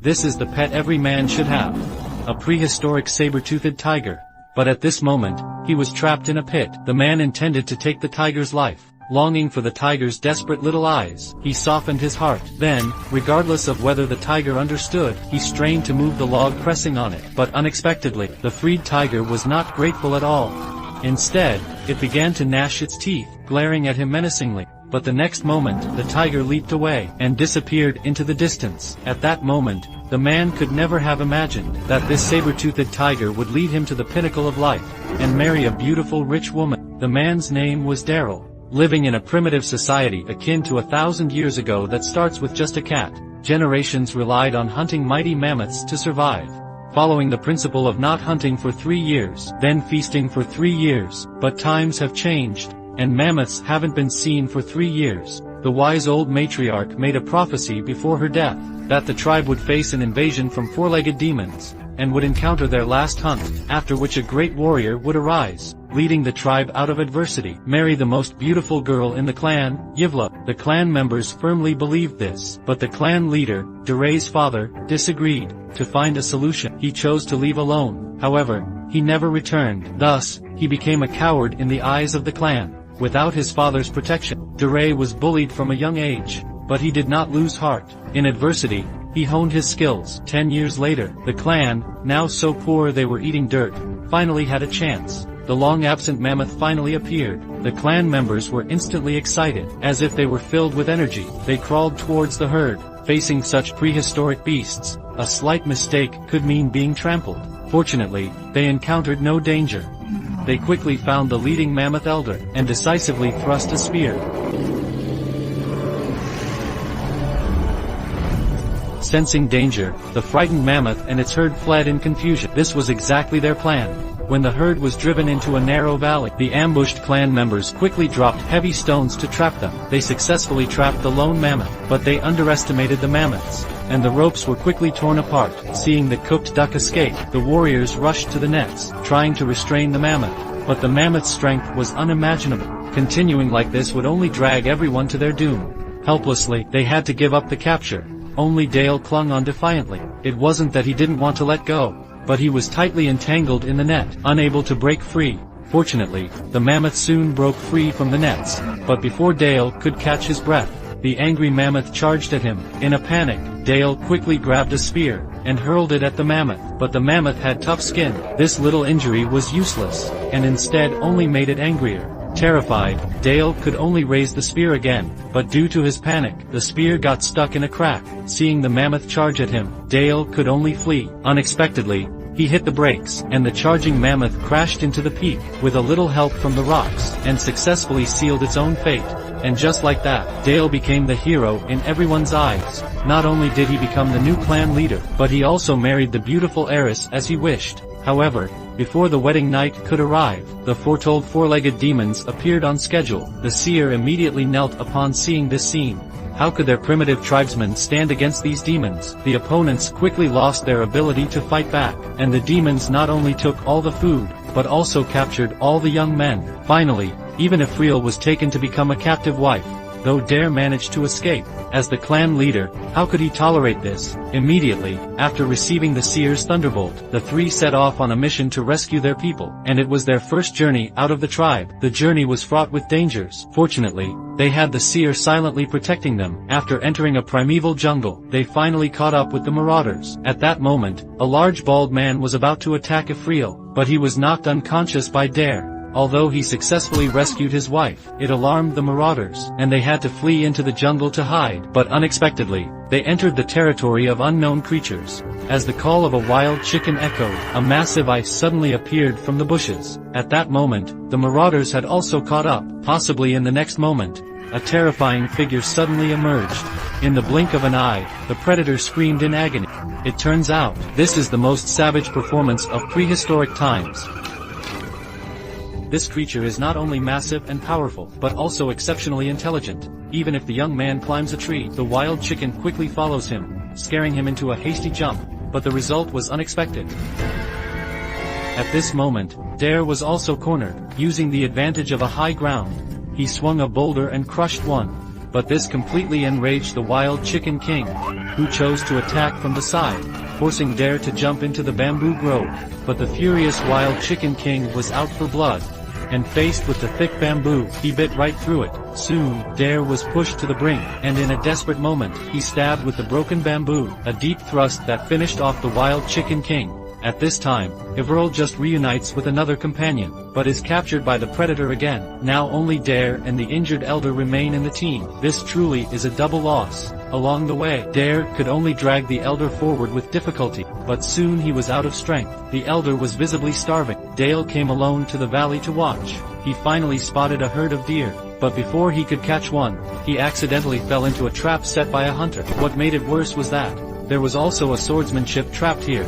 This is the pet every man should have. A prehistoric saber-toothed tiger. But at this moment, he was trapped in a pit. The man intended to take the tiger's life. Longing for the tiger's desperate little eyes, he softened his heart. Then, regardless of whether the tiger understood, he strained to move the log pressing on it. But unexpectedly, the freed tiger was not grateful at all. Instead, it began to gnash its teeth, glaring at him menacingly. But the next moment, the tiger leaped away, and disappeared into the distance. At that moment, the man could never have imagined that this saber-toothed tiger would lead him to the pinnacle of life, and marry a beautiful rich woman. The man's name was Daryl. Living in a primitive society akin to 1,000 years ago that starts with just a cat, generations relied on hunting mighty mammoths to survive. Following the principle of not hunting for 3 years, then feasting for 3 years, but times have changed, and mammoths haven't been seen for 3 years. The wise old matriarch made a prophecy before her death, that the tribe would face an invasion from four-legged demons, and would encounter their last hunt, after which a great warrior would arise, leading the tribe out of adversity, marry the most beautiful girl in the clan, Yivla. The clan members firmly believed this, but the clan leader, Duray's father, disagreed. To find a solution, he chose to leave alone. However, he never returned. Thus, he became a coward in the eyes of the clan. Without his father's protection, Duray was bullied from a young age, but he did not lose heart. In adversity, he honed his skills. 10 years later, the clan, now so poor they were eating dirt, finally had a chance. The long-absent mammoth finally appeared. The clan members were instantly excited. As if they were filled with energy, they crawled towards the herd. Facing such prehistoric beasts, a slight mistake could mean being trampled. Fortunately, they encountered no danger. They quickly found the leading mammoth elder, and decisively thrust a spear. Sensing danger, the frightened mammoth and its herd fled in confusion. This was exactly their plan. When the herd was driven into a narrow valley, the ambushed clan members quickly dropped heavy stones to trap them. They successfully trapped the lone mammoth, but they underestimated the mammoths, and the ropes were quickly torn apart. Seeing the cooked duck escape, the warriors rushed to the nets, trying to restrain the mammoth, but the mammoth's strength was unimaginable. Continuing like this would only drag everyone to their doom. Helplessly, they had to give up the capture. Only Dale clung on defiantly. It wasn't that he didn't want to let go, but he was tightly entangled in the net, unable to break free. Fortunately, the mammoth soon broke free from the nets, but before Dale could catch his breath, the angry mammoth charged at him. In a panic, Dale quickly grabbed a spear, and hurled it at the mammoth, but the mammoth had tough skin. This little injury was useless, and instead only made it angrier. Terrified, Dale could only raise the spear again, but due to his panic, the spear got stuck in a crack. Seeing the mammoth charge at him, Dale could only flee. Unexpectedly, he hit the brakes, and the charging mammoth crashed into the peak, with a little help from the rocks, and successfully sealed its own fate. And just like that, Dale became the hero in everyone's eyes. Not only did he become the new clan leader, but he also married the beautiful heiress as he wished. However, before the wedding night could arrive, the foretold four-legged demons appeared on schedule. The seer immediately knelt upon seeing this scene. How could their primitive tribesmen stand against these demons? The opponents quickly lost their ability to fight back, and the demons not only took all the food, but also captured all the young men. Finally, even Ephriel was taken to become a captive wife, though Dare managed to escape. As the clan leader, how could he tolerate this? Immediately, after receiving the seer's thunderbolt, the three set off on a mission to rescue their people, and it was their first journey out of the tribe. The journey was fraught with dangers. Fortunately, they had the seer silently protecting them. After entering a primeval jungle, they finally caught up with the marauders. At that moment, a large bald man was about to attack Ephriel, but he was knocked unconscious by Dare. Although he successfully rescued his wife, it alarmed the marauders, and they had to flee into the jungle to hide. But unexpectedly, they entered the territory of unknown creatures. As the call of a wild chicken echoed, a massive ice suddenly appeared from the bushes. At that moment, the marauders had also caught up. Possibly in the next moment, a terrifying figure suddenly emerged. In the blink of an eye, the predator screamed in agony. It turns out, this is the most savage performance of prehistoric times. This creature is not only massive and powerful, but also exceptionally intelligent. Even if the young man climbs a tree, the wild chicken quickly follows him, scaring him into a hasty jump, but the result was unexpected. At this moment, Dare was also cornered. Using the advantage of a high ground, he swung a boulder and crushed one. but this completely enraged the Wild Chicken King, who chose to attack from the side, forcing Dare to jump into the bamboo grove. But the furious Wild Chicken King was out for blood, and faced with the thick bamboo, he bit right through it. Soon, Dare was pushed to the brink, and in a desperate moment, he stabbed with the broken bamboo, a deep thrust that finished off the Wild Chicken King. At this time, Everl just reunites with another companion, but is captured by the predator again. Now only Dare and the injured elder remain in the team. This truly is a double loss. Along the way, Dare could only drag the elder forward with difficulty, but soon he was out of strength. The elder was visibly starving. Dale came alone to the valley to watch. He finally spotted a herd of deer, but before he could catch one, he accidentally fell into a trap set by a hunter. What made it worse was that there was also a swordsmanship trapped here.